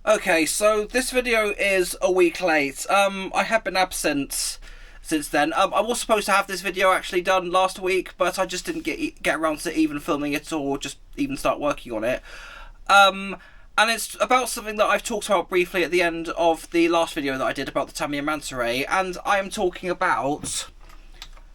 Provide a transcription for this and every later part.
Okay, so this video is a week late. I have been absent since then. I was supposed to have this video actually done last week, but I just didn't get around to even filming it or just even start working on it. And it's about something that I've talked about briefly at the end of the last video that I did about the Tamiya Manta Ray, and I am talking about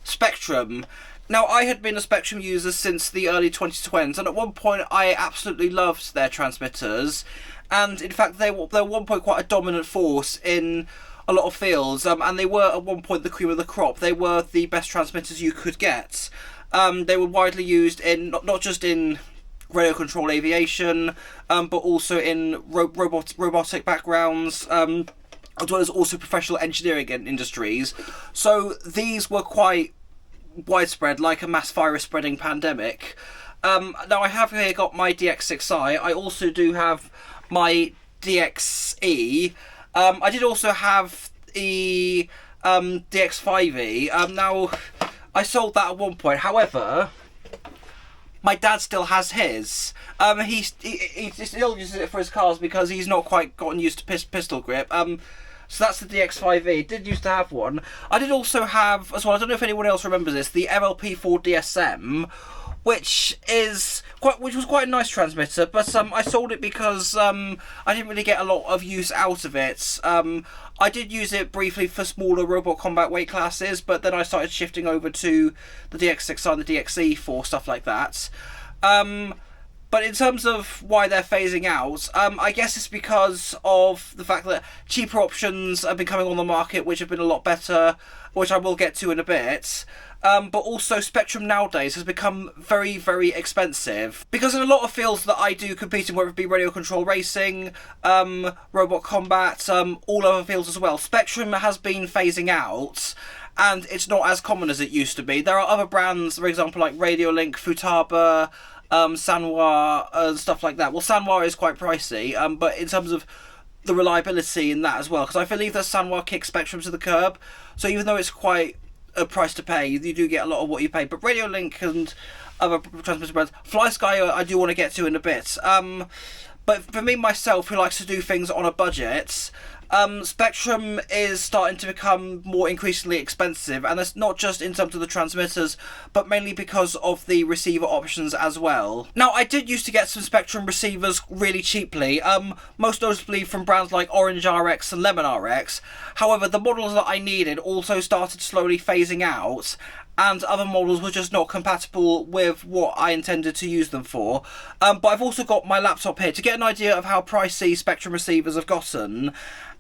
Spektrum. Now, I had been a Spektrum user since the early 2020s, and at one point I absolutely loved their transmitters. And in fact, they were at one point quite a dominant force in a lot of fields, and they were at one point the cream of the crop. They were the best transmitters you could get. They were widely used in not just in radio control aviation, but also in robotic backgrounds, as well as also professional engineering industries. So these were quite widespread, like a mass virus spreading pandemic. Now I have here got my DX6i. I also do have my DXE. I did also have the DX5e. Now, I sold that at one point. However, my dad still has his. He still uses it for his cars because he's not quite gotten used to pistol grip. So that's the DX5e. Did used to have one. I did also have, as well, I don't know if anyone else remembers this, the MLP4 DSM, which was quite a nice transmitter, but I sold it because I didn't really get a lot of use out of it. I did use it briefly for smaller robot combat weight classes, but then I started shifting over to the DX6i and the DXE for stuff like that. But in terms of why they're phasing out, I guess it's because of the fact that cheaper options have been coming on the market, which have been a lot better, which I will get to in a bit. But also Spektrum nowadays has become very, very expensive. Because in a lot of fields that I do compete in, whether it be radio control racing, robot combat, all other fields as well, Spektrum has been phasing out, and it's not as common as it used to be. There are other brands, for example, like Radiolink, Futaba, Sanwa, and stuff like that. Well, Sanwa is quite pricey, but in terms of the reliability in that as well, because I believe that Sanwa kicks Spektrum to the curb, so even though it's quite a price to pay, you do get a lot of what you pay. But Radiolink and other transmitter brands, FlySky I do want to get to in a bit. But for me, myself, who likes to do things on a budget, Spektrum is starting to become more increasingly expensive, and that's not just in terms of the transmitters, but mainly because of the receiver options as well. Now, I did used to get some Spektrum receivers really cheaply, most notably from brands like Orange RX and Lemon RX. However, the models that I needed also started slowly phasing out, and other models were just not compatible with what I intended to use them for. But I've also got my laptop here to get an idea of how pricey Spektrum receivers have gotten,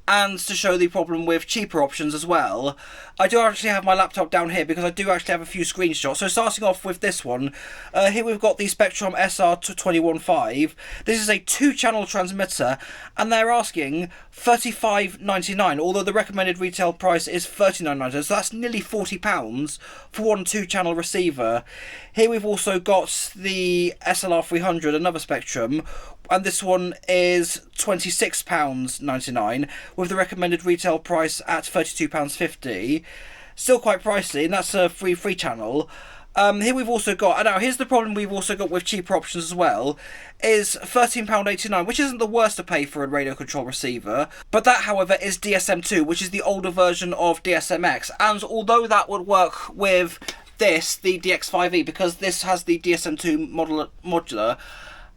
and to show the problem with cheaper options as well. I do actually have my laptop down here because I do actually have a few screenshots. So starting off with this one, here we've got the Spektrum SR215. This is a 2-channel transmitter, and they're asking $35.99, although the recommended retail price is $39.99, so that's nearly £40 for one 2-channel receiver. Here we've also got the SLR300, another Spektrum, and this one is £26.99, with the recommended retail price at £32.50. Still quite pricey, and that's a free channel. Here we've also got, now here's the problem we've also got with cheaper options as well, is £13.89, which isn't the worst to pay for a radio control receiver, but that, however, is DSM2, which is the older version of DSMX, and although that would work with this, the DX5e, because this has the DSM2 modular,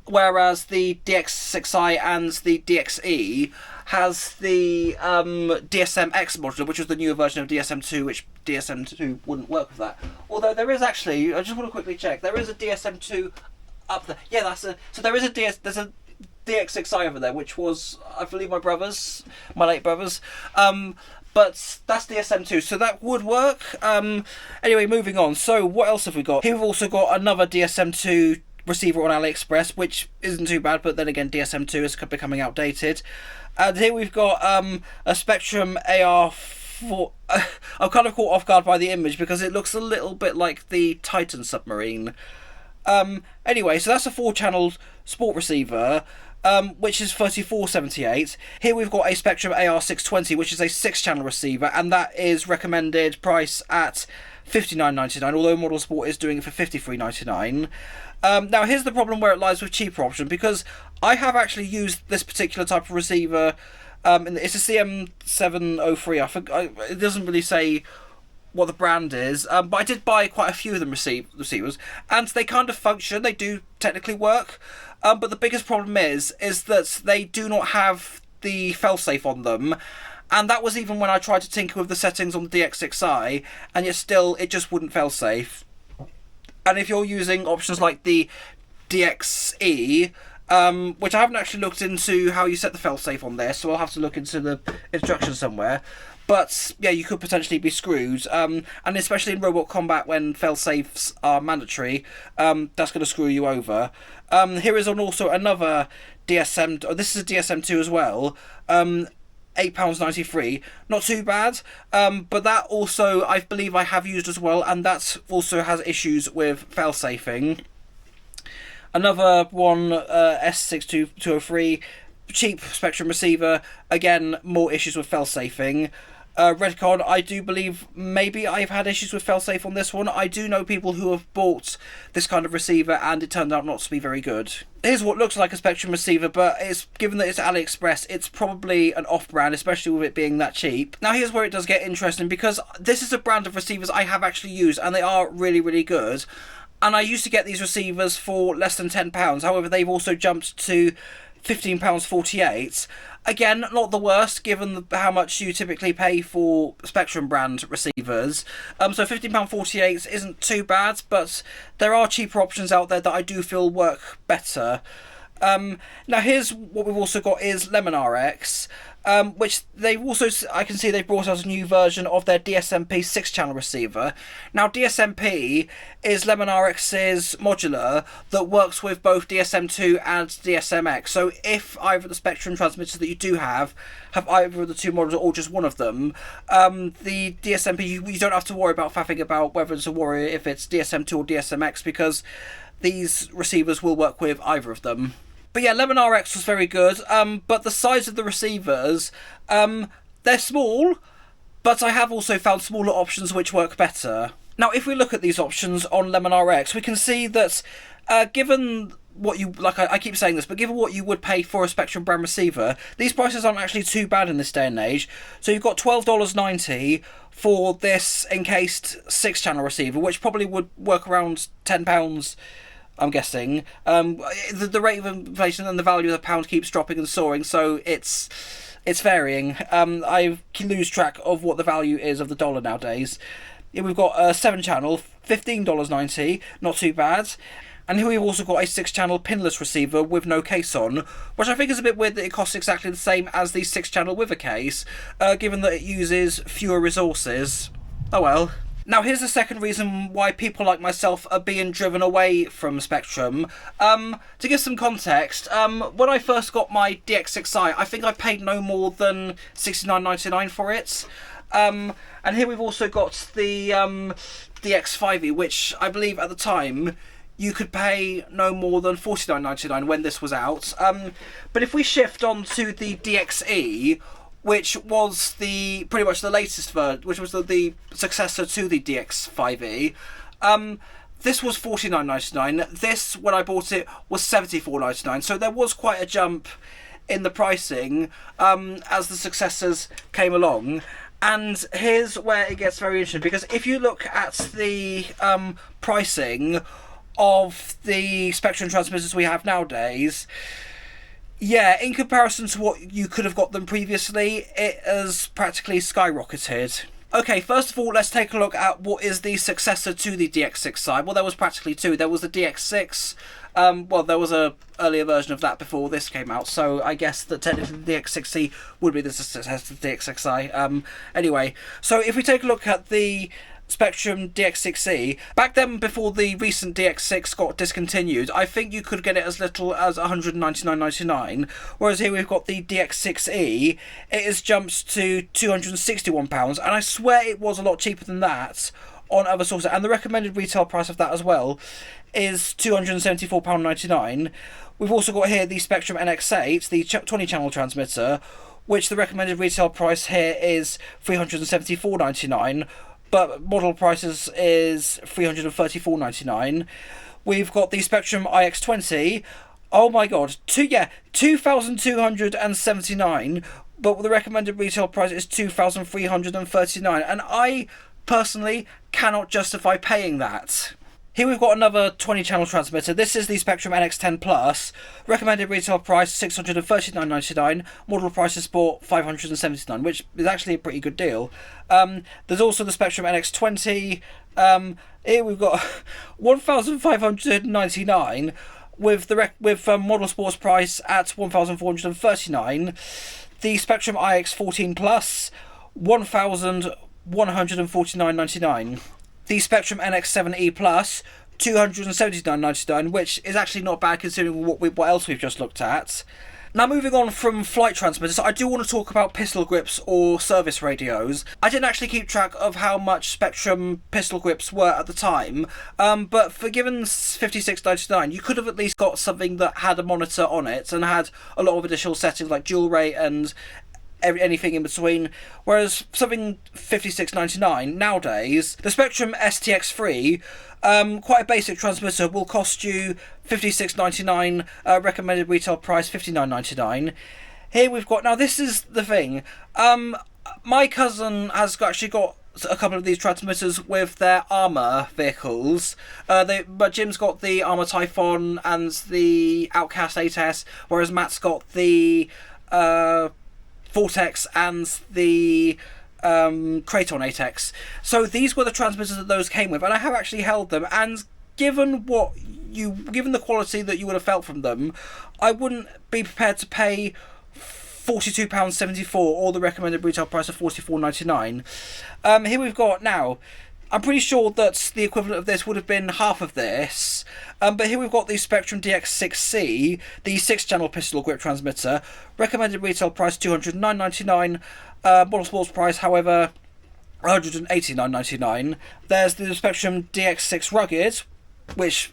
whereas the DX6i and the DXE has the DSMX modular, which is the newer version of DSM2, which DSM2 wouldn't work with that. Although there is actually, I just want to quickly check, there is a DSM2 up there. Yeah, so there is there's a DX6i over there, which was, I believe, my late brother's. But that's DSM2, so that would work. Anyway, moving on. So what else have we got? Here we've also got another DSM2 receiver on AliExpress, which isn't too bad, but then again, DSM2 is becoming outdated. And here we've got a Spektrum AR4. I'm kind of caught off guard by the image because it looks a little bit like the Titan submarine. Anyway, so that's a 4-channel sport receiver, which is $34.78. Here we've got a Spektrum AR620, which is a 6-channel receiver, and that is recommended price at $59.99, although Model Sport is doing it for $53.99. Now here's the problem where it lies with cheaper option, because I have actually used this particular type of receiver. It's a CM703. It doesn't really say what the brand is, but I did buy quite a few of them receivers, and they kind of function. They do technically work, but the biggest problem is that they do not have the failsafe on them, and that was even when I tried to tinker with the settings on the DSMX, and yet still it just wouldn't failsafe. And if you're using options like the DXE, which I haven't actually looked into how you set the failsafe on this, so I'll have to look into the instructions somewhere. But yeah, you could potentially be screwed, and especially in robot combat when failsafes are mandatory, that's going to screw you over. Here is also another DSM. Oh, this is a DSM2 as well. £8.93, not too bad, but that also I believe I have used as well, and that also has issues with failsafing. Another one, S62203, cheap Spektrum receiver, again more issues with failsafing. Redcon, I do believe maybe I've had issues with failsafe on this one. I do know people who have bought this kind of receiver and it turned out not to be very good. Here's what looks like a Spektrum receiver, but given that it's AliExpress, it's probably an off-brand, especially with it being that cheap. Now here's where it does get interesting, because this is a brand of receivers I have actually used and they are really, really good. And I used to get these receivers for less than £10, however they've also jumped to £15.48. Again, not the worst given how much you typically pay for Spektrum brand receivers. So £15.48 isn't too bad, but there are cheaper options out there that I do feel work better. Now here's what we've also got is Lemon RX, which they've also, I can see they've brought out a new version of their DSMP 6-channel receiver. Now DSMP is Lemon RX's modular that works with both DSM2 and DSMX. So if either of the Spektrum transmitters that you do have either of the two models or just one of them, the DSMP, you don't have to worry about faffing about whether to worry if it's DSM2 or DSMX, because these receivers will work with either of them. But yeah, Lemon RX was very good, but the size of the receivers, they're small, but I have also found smaller options which work better. Now, if we look at these options on Lemon RX, we can see that given what you, like I keep saying this, but given what you would pay for a Spektrum brand receiver, these prices aren't actually too bad in this day and age. So you've got $12.90 for this encased 6-channel receiver, which probably would work around £10, I'm guessing. The rate of inflation and the value of the pound keeps dropping and soaring, so it's varying. I can lose track of what the value is of the dollar nowadays. Yeah, we've got a 7-channel, $15.90, not too bad. And here we've also got a 6-channel pinless receiver with no case on, which I think is a bit weird that it costs exactly the same as the 6-channel with a case, given that it uses fewer resources. Oh well. Now here's the second reason why people like myself are being driven away from Spektrum. To give some context, when I first got my DSMX, I think I paid no more than $69.99 for it. And here we've also got the DX5e, which I believe at the time you could pay no more than $49.99 when this was out. But if we shift on to the DXE, which was pretty much the latest version, which was the successor to the DX5e. This was $49.99. This, when I bought it, was $74.99. So there was quite a jump in the pricing as the successors came along. And here's where it gets very interesting, because if you look at the pricing of the Spektrum transmitters we have nowadays, yeah, in comparison to what you could have got them previously, it has practically skyrocketed. Okay, first of all, let's take a look at what is the successor to the DX6i. Well, there was practically two. There was the DX6. Well, there was a earlier version of that before this came out, so I guess that technically the DX6e would be the successor to the DX6i. Anyway, so if we take a look at the Spektrum DX6e, back then before the recent DX6 got discontinued, I think you could get it as little as $199.99, whereas here we've got the DX6e, it has jumped to £261, and I swear it was a lot cheaper than that on other sources, and the recommended retail price of that as well is £274.99. We've also got here the Spektrum NX8, the 20-channel transmitter, which the recommended retail price here is £374.99, but model prices is $334.99. We've got the Spektrum IX20, Oh my god, 2,279, but the recommended retail price is 2,339, and I personally cannot justify paying that. Here we've got another 20 channel transmitter. This is the Spektrum NX10 Plus. Recommended retail price $639.99. Model price is sport $579, which is actually a pretty good deal. There's also the Spektrum NX20. Here we've got $1,599 with model sports price at $1,439. The Spektrum IX14 Plus, $1,149.99. The Spektrum NX7E Plus, $279.99, which is actually not bad considering what else we've just looked at. Now, moving on from flight transmitters, I do want to talk about pistol grips or service radios. I didn't actually keep track of how much Spektrum pistol grips were at the time, but for given $56.99, you could have at least got something that had a monitor on it and had a lot of additional settings like dual rate and anything in between, whereas something $56.99 nowadays, the Spektrum STX3, quite a basic transmitter, will cost you $56.99, recommended retail price $59.99. Here we've got, now this is the thing, my cousin has actually got a couple of these transmitters with their Armour vehicles, but Jim's got the Armour Typhon and the Outcast 8S, whereas Matt's got the Vortex and the Kraton 8X. So these were the transmitters that those came with, and I have actually held them, and given the quality that you would have felt from them, I wouldn't be prepared to pay £42.74 or the recommended retail price of $44.99. Here we've got, now, I'm pretty sure that the equivalent of this would have been half of this, but here we've got the Spektrum DX6C, the 6-channel pistol grip transmitter, recommended retail price $209.99, model sports price, however, $189.99. There's the Spektrum DX6 Rugged, which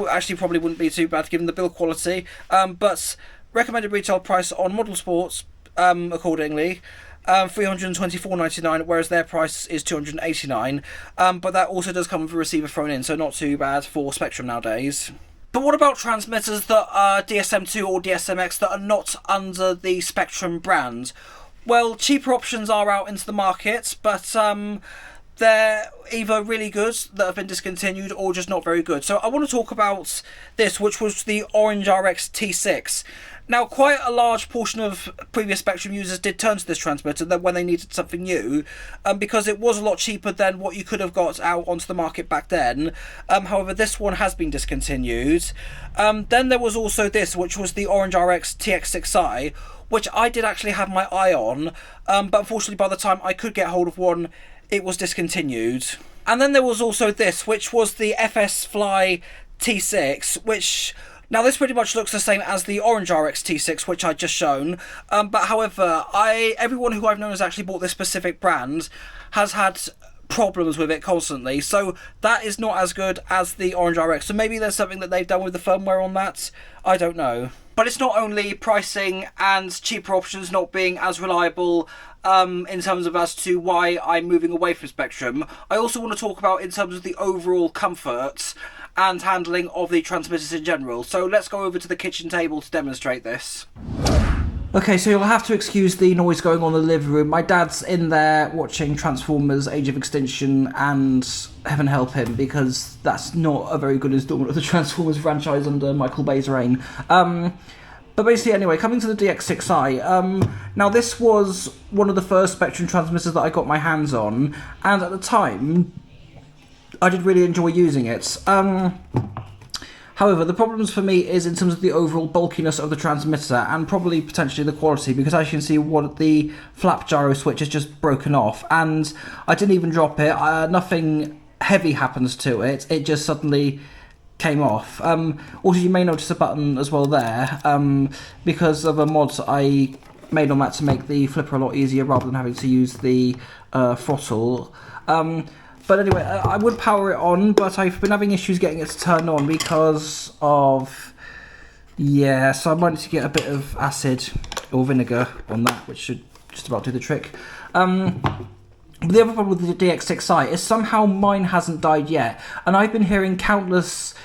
actually probably wouldn't be too bad given the build quality, but recommended retail price on model sports, accordingly, $324.99, whereas their price is $289. But that also does come with a receiver thrown in, so not too bad for Spektrum nowadays. But what about transmitters that are DSM2 or DSMX that are not under the Spektrum brand? Well, cheaper options are out into the market, but they're either really good that have been discontinued or just not very good. So I want to talk about this, which was the Orange RX T6. Now, quite a large portion of previous Spektrum users did turn to this transmitter when they needed something new, because it was a lot cheaper than what you could have got out onto the market back then. However, this one has been discontinued. Then there was also this, which was the Orange RX TX6i, which I did actually have my eye on, but unfortunately by the time I could get hold of one, it was discontinued. And then there was also this, which was the FS Fly T6, which, now this pretty much looks the same as the Orange RX T6, which I'd just shown, but however, everyone who I've known has actually bought this specific brand has had problems with it constantly, so that is not as good as the Orange RX. So maybe there's something that they've done with the firmware on that, I don't know. But it's not only pricing and cheaper options not being as reliable in terms of as to why I'm moving away from Spektrum. I also want to talk about in terms of the overall comfort and handling of the transmitters in general. So let's go over to the kitchen table to demonstrate this. Okay, so you'll have to excuse the noise going on in the living room. My dad's in there watching Transformers Age of Extinction, and heaven help him, because that's not a very good installment of the Transformers franchise under Michael Bay's reign. But basically, anyway, coming to the DX6i, now this was one of the first Spektrum transmitters that I got my hands on, and at the time, I did really enjoy using it. However, the problems for me is in terms of the overall bulkiness of the transmitter and probably potentially the quality, because as you can see, the flap gyro switch is just broken off, and I didn't even drop it. Nothing heavy happens to it. It just suddenly came off. Also, you may notice a button as well there, because of a mod I made on that to make the flipper a lot easier rather than having to use the throttle. But anyway, I would power it on, but I've been having issues getting it to turn on because of, yeah, so I might need to get a bit of acid or vinegar on that, which should just about do the trick. But the other problem with the DX6i is somehow mine hasn't died yet, and I've been hearing countless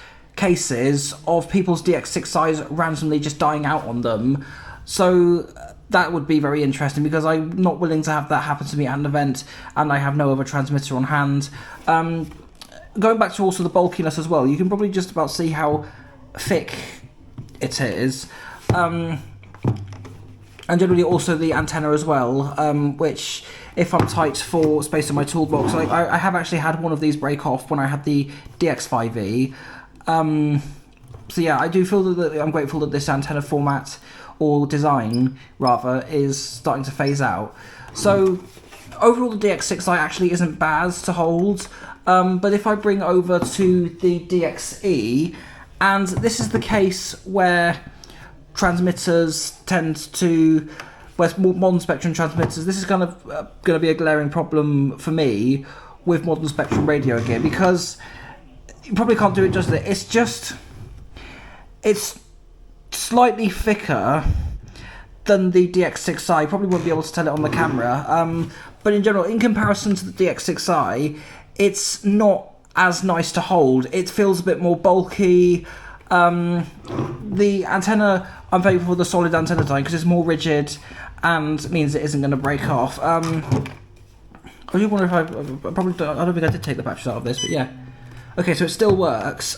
cases of people's DX6Is randomly just dying out on them. So that would be very interesting, because I'm not willing to have that happen to me at an event, and I have no other transmitter on hand. Going back to also the bulkiness as well, you can probably just about see how thick it is. And generally also the antenna as well, which, if I'm tight for space in my toolbox, I have actually had one of these break off when I had the DX5E. So yeah, I do feel that I'm grateful that this antenna format, or design rather, is starting to phase out. So overall the DX6i actually isn't bad to hold, but if I bring over to the DXE, and this is the case where transmitters tend to, where modern spectrum transmitters, this is kind of going to be a glaring problem for me with modern spectrum radio gear, because you probably can't do it justice. It's slightly thicker than the DX6i. You probably won't be able to tell it on the camera, but in general, in comparison to the DX6i, it's not as nice to hold. It feels a bit more bulky. The antenna, I'm thankful for the solid antenna design, because it's more rigid and means it isn't going to break off. I do wonder if I don't think I did take the batteries out of this, but yeah. Okay, so it still works.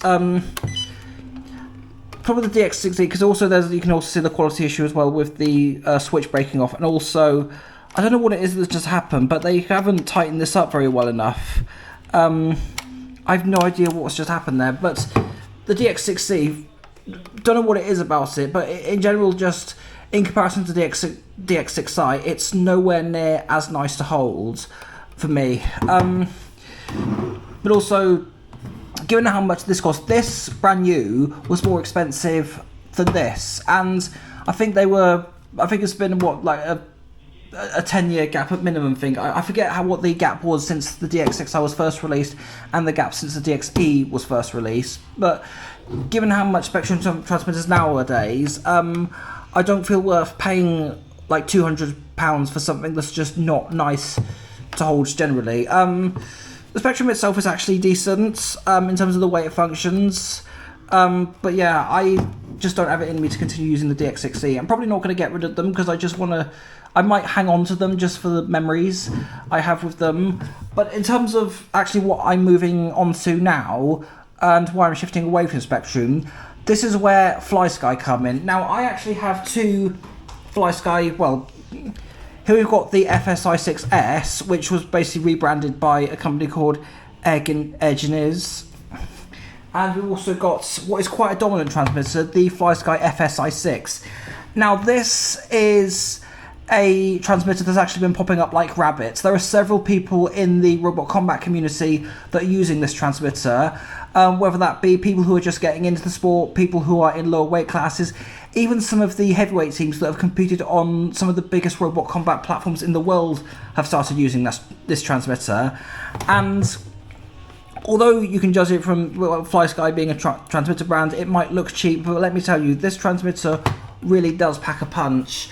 Probably the DX6E, because also you can also see the quality issue as well with the switch breaking off, and also I don't know what it is that's just happened, but they haven't tightened this up very well enough. I have no idea what's just happened there, but the DX6E, don't know what it is about it, but in general, just in comparison to the DX6i, it's nowhere near as nice to hold for me. But also, given how much this cost, this brand new was more expensive than this, and I think it's been what, like a 10-year gap at minimum thing. I forget what the gap was since the DX6i was first released and the gap since the DXE was first released, but given how much spectrum transmitters nowadays, I don't feel worth paying like £200 for something that's just not nice to hold generally. The Spektrum itself is actually decent in terms of the way it functions, but yeah, I just don't have it in me to continue using the DX6E. I'm probably not going to get rid of them, because I might hang on to them just for the memories I have with them. But in terms of actually what I'm moving on to now, and why I'm shifting away from Spektrum, this is where FlySky come in. Now, I actually have two FlySky, well, here we've got the FSI6S, which was basically rebranded by a company called Ergeniz. And we've also got what is quite a dominant transmitter, the FlySky FSI6. Now, this is a transmitter that's actually been popping up like rabbits. There are several people in the robot combat community that are using this transmitter, whether that be people who are just getting into the sport, people who are in lower weight classes, even some of the heavyweight teams that have competed on some of the biggest robot combat platforms in the world have started using this transmitter. And although you can judge it from FlySky being a transmitter brand, it might look cheap, but let me tell you, this transmitter really does pack a punch.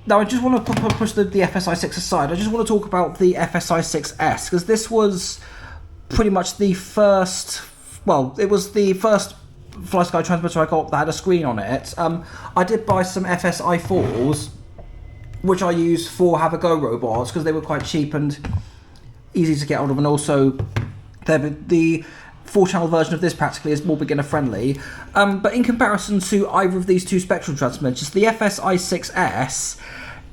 Now I just want to push the FSI6 aside. I just want to talk about the FSI6S, because this was pretty much the first, well, it was the first FlySky transmitter I got that had a screen on it. I did buy some FSI4s, which I used for Have a Go robots, because they were quite cheap and easy to get hold of, and also the 4-channel version of this practically is more beginner friendly. But in comparison to either of these two Spektrum transmitters, the FSI6S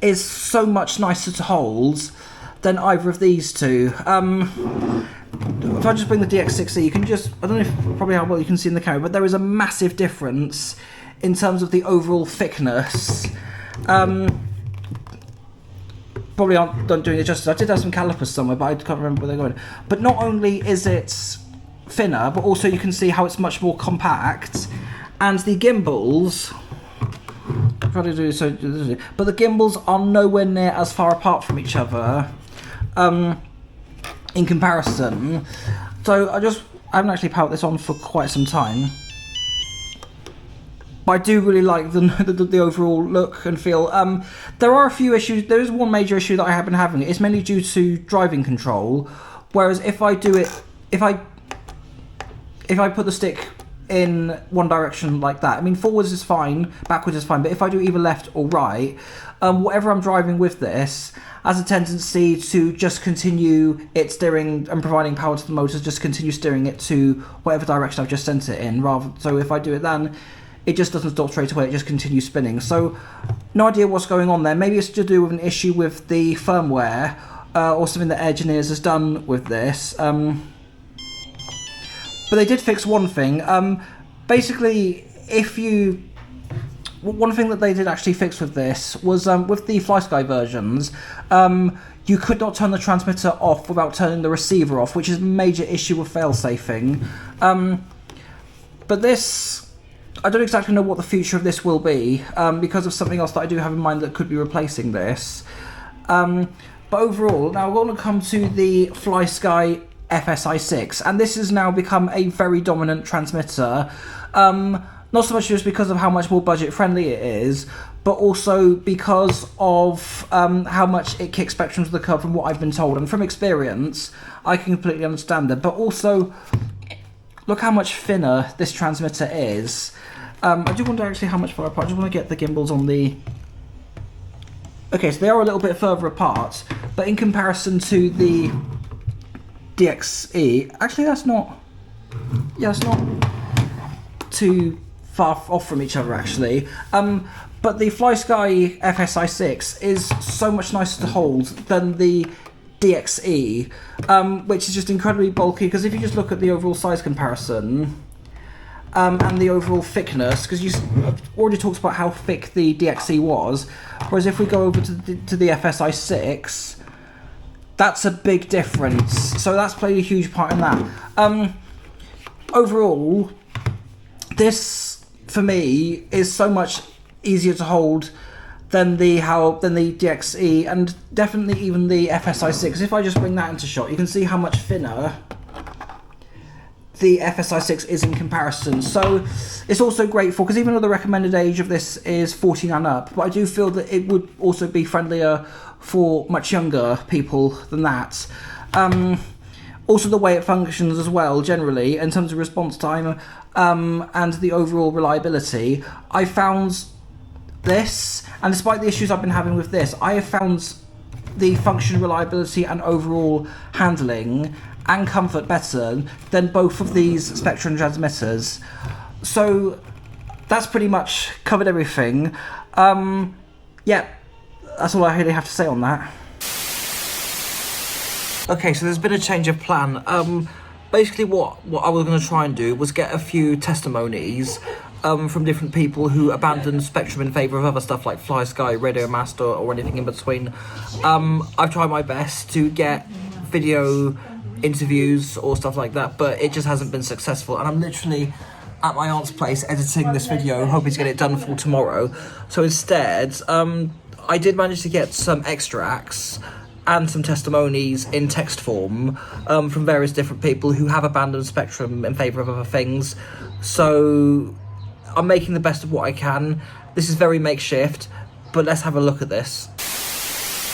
is so much nicer to hold than either of these two. If I just bring the DX6E, you can just, I don't know probably how well you can see in the camera, but there is a massive difference in terms of the overall thickness. Probably aren't doing it justice. I did have some calipers somewhere, but I can't remember where they're going. But not only is it thinner, but also you can see how it's much more compact, and the gimbals, but the gimbals are nowhere near as far apart from each other in comparison. So I haven't actually powered this on for quite some time, but I do really like the overall look and feel. There are a few issues. There is one major issue that I have been having. It's mainly due to driving control, whereas if I put the stick in one direction like that. I mean, forwards is fine, backwards is fine, but if I do either left or right, whatever I'm driving with this has a tendency to just continue it steering and providing power to the motors, just continue steering it to whatever direction I've just sent it in. So if I do it then, it just doesn't stop straight away, it just continues spinning. So no idea what's going on there. Maybe it's to do with an issue with the firmware, or something that Engineers has done with this. But they did fix one thing. Basically, one thing that they did actually fix with this was with the FlySky versions, you could not turn the transmitter off without turning the receiver off, which is a major issue with fail-safing. But this, I don't exactly know what the future of this will be, because of something else that I do have in mind that could be replacing this. But overall, now we're going to come to the FlySky FSI6, and this has now become a very dominant transmitter. Not so much just because of how much more budget friendly it is, but also because of how much it kicks Spektrum to the curb from what I've been told. And from experience, I can completely understand it. But also, look how much thinner this transmitter is. I do wonder actually how much far apart. I just want to get the gimbals on the... Okay, so they are a little bit further apart, but in comparison to the DXE, actually that's not... Yeah, that's not too far off from each other actually. But the FlySky FSI6 is so much nicer to hold than the DXE, which is just incredibly bulky, because if you just look at the overall size comparison and the overall thickness, because you already talked about how thick the DXE was, whereas if we go over to the FSI6, that's a big difference. So that's played a huge part in that. Overall, this for me is so much easier to hold than the DXE, and definitely even the FSI6. If I just bring that into shot, you can see how much thinner the FSI6 is in comparison. So it's also great for, because even though the recommended age of this is 14 and up, but I do feel that it would also be friendlier for much younger people than that. Also the way it functions as well, generally, in terms of response time and the overall reliability. I found this, and despite the issues I've been having with this, I have found the function, reliability and overall handling and comfort better than both of these Spektrum transmitters. So that's pretty much covered everything. Yeah, that's all I really have to say on that. Okay, so there's been a change of plan. Basically what I was going to try and do was get a few testimonies from different people who abandoned Spektrum in favour of other stuff like FlySky, Radio Master, or anything in between. I've tried my best to get video interviews or stuff like that, but it just hasn't been successful, and I'm literally at my aunt's place editing this video, hoping to get it done for tomorrow. So instead, I did manage to get some extracts and some testimonies in text form from various different people who have abandoned Spektrum in favour of other things. So I'm making the best of what I can. This is very makeshift, but let's have a look at this.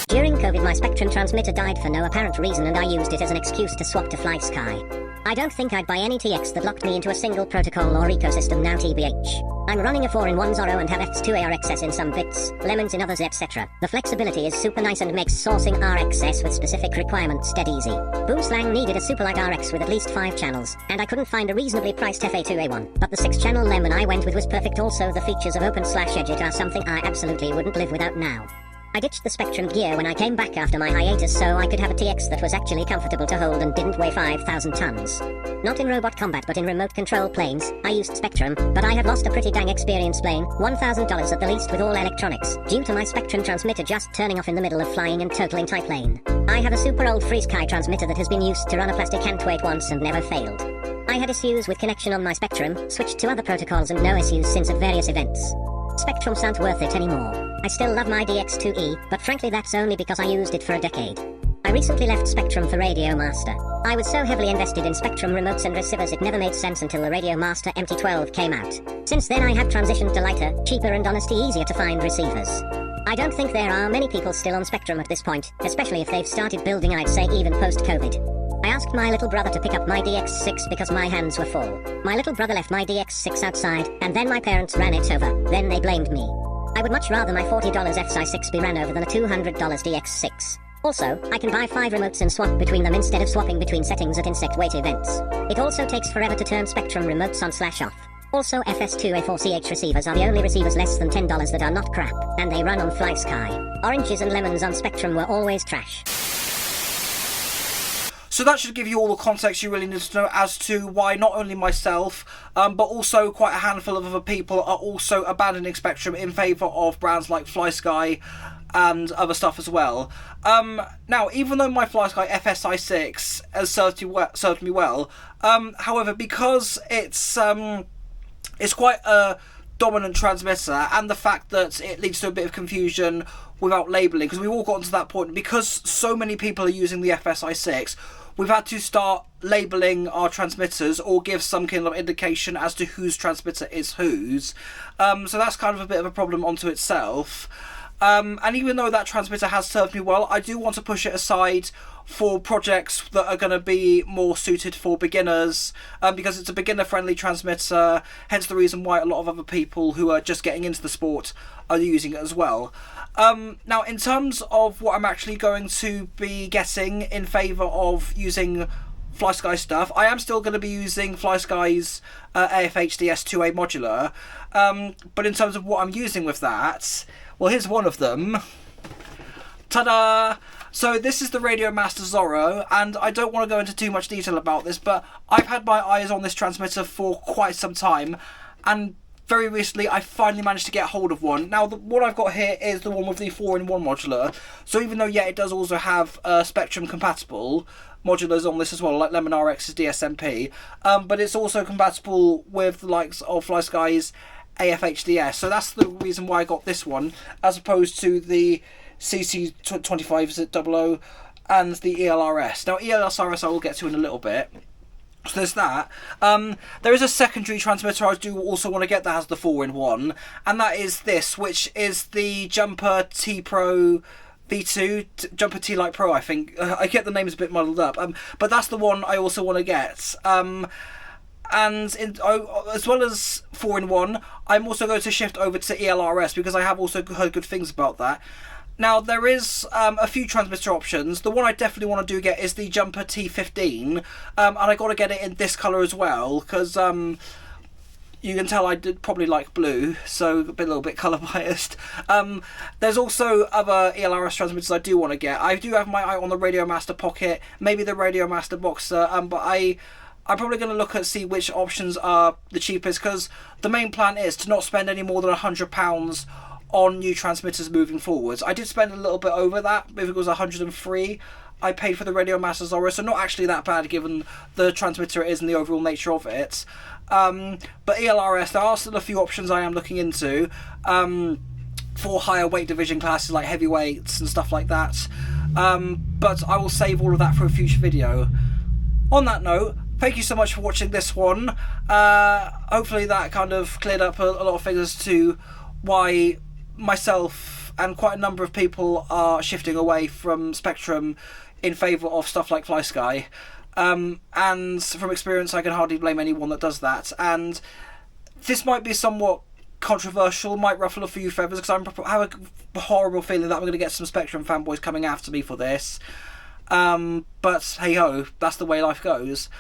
During COVID, my Spektrum transmitter died for no apparent reason, and I used it as an excuse to swap to FlySky. I don't think I'd buy any TX that locked me into a single protocol or ecosystem now, TBH. I'm running a 4-in-1 Zorro and have X2ARXS in some bits, Lemons in others, etc. The flexibility is super nice and makes sourcing RXS with specific requirements dead easy. Boomslang needed a super light RX with at least 5 channels, and I couldn't find a reasonably priced FA2A1. But the 6-channel Lemon I went with was perfect. Also, the features of Open/Edit are something I absolutely wouldn't live without now. I ditched the Spektrum gear when I came back after my hiatus so I could have a TX that was actually comfortable to hold and didn't weigh 5,000 tons. Not in robot combat but in remote control planes, I used Spektrum, but I have lost a pretty dang experience plane, $1,000 at the least with all electronics, due to my Spektrum transmitter just turning off in the middle of flying and totaling type lane. I have a super old FlySky transmitter that has been used to run a plastic cantweight once and never failed. I had issues with connection on my Spektrum, switched to other protocols and no issues since at various events. Spektrum aren't worth it anymore. I still love my DX2E, but frankly that's only because I used it for a decade. I recently left Spektrum for Radio Master. I was so heavily invested in Spektrum remotes and receivers it never made sense until the Radio Master MT12 came out. Since then I have transitioned to lighter, cheaper and honestly easier to find receivers. I don't think there are many people still on Spektrum at this point, especially if they've started building, I'd say even post-COVID. I asked my little brother to pick up my DX6 because my hands were full. My little brother left my DX6 outside, and then my parents ran it over. Then they blamed me. I would much rather my $40 FlySky be ran over than a $200 DX6. Also, I can buy 5 remotes and swap between them instead of swapping between settings at insect weight events. It also takes forever to turn Spektrum remotes on/off. Also, FS2A4CH receivers are the only receivers less than $10 that are not crap, and they run on FlySky. Oranges and lemons on Spektrum were always trash. So that should give you all the context you really need to know as to why not only myself, but also quite a handful of other people are also abandoning Spektrum in favour of brands like FlySky and other stuff as well. Now, even though my FlySky FSI6 has served me well, however, because it's quite a dominant transmitter, and the fact that it leads to a bit of confusion without labelling, because we've all gotten to that point, because so many people are using the FSI6, we've had to start labelling our transmitters or give some kind of indication as to whose transmitter is whose. So that's kind of a bit of a problem onto itself. And even though that transmitter has served me well, I do want to push it aside for projects that are going to be more suited for beginners, because it's a beginner-friendly transmitter, hence the reason why a lot of other people who are just getting into the sport are using it as well. Now, in terms of what I'm actually going to be getting in favour of using FlySky stuff, I am still going to be using FlySky's AFHDS2A modular, but in terms of what I'm using with that, well, here's one of them. Ta-da! So this is the Radio Master Zorro, and I don't want to go into too much detail about this, but I've had my eyes on this transmitter for quite some time, and very recently I finally managed to get hold of one. Now, the one I've got here is the one with the 4-in-1 modular, so even though, yeah, it does also have Spektrum compatible modulars on this as well, like Lemon RX's DSMP, but it's also compatible with the likes of FlySky's AFHDS, so that's the reason why I got this one, as opposed to the CC2500 and the ELRS. Now, ELRS I will get to in a little bit. So there's that. There is a secondary transmitter I do also want to get that has the 4-in-1, and that is this, which is the Jumper T Pro V2, Jumper T Lite Pro, I think. I get the names a bit muddled up, but that's the one I also want to get. And as well as 4-in-1, I'm also going to shift over to ELRS because I have also heard good things about that. Now, there is a few transmitter options. The one I definitely want to get is the Jumper T15, and I got to get it in this colour as well because you can tell I did probably like blue, so a little bit colour biased. There's also other ELRS transmitters I do want to get. I do have my eye on the Radio Master Pocket, maybe the Radio Master Boxer, but I'm probably going to look at see which options are the cheapest, because the main plan is to not spend any more than £100 on new transmitters moving forwards. I did spend a little bit over that. If it was 103, I paid for the Radio Master Zorro, so not actually that bad given the transmitter it is and the overall nature of it. But ELRS, there are still a few options I am looking into for higher weight division classes like heavyweights and stuff like that. But I will save all of that for a future video. On that note, thank you so much for watching this one. Hopefully that kind of cleared up a lot of things as to why myself and quite a number of people are shifting away from Spektrum in favour of stuff like FlySky. And from experience, I can hardly blame anyone that does that. And this might be somewhat controversial, might ruffle a few feathers, because I have a horrible feeling that I'm going to get some Spektrum fanboys coming after me for this. But hey ho, that's the way life goes.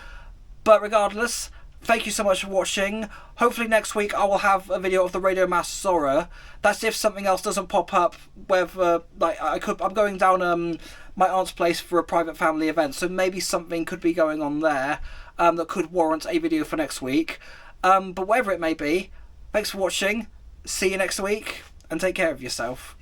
But regardless, thank you so much for watching. Hopefully next week I will have a video of the Radio Master Zorro. That's if something else doesn't pop up. Whether I'm going down my aunt's place for a private family event, so maybe something could be going on there that could warrant a video for next week. But whatever it may be, thanks for watching. See you next week, and take care of yourself.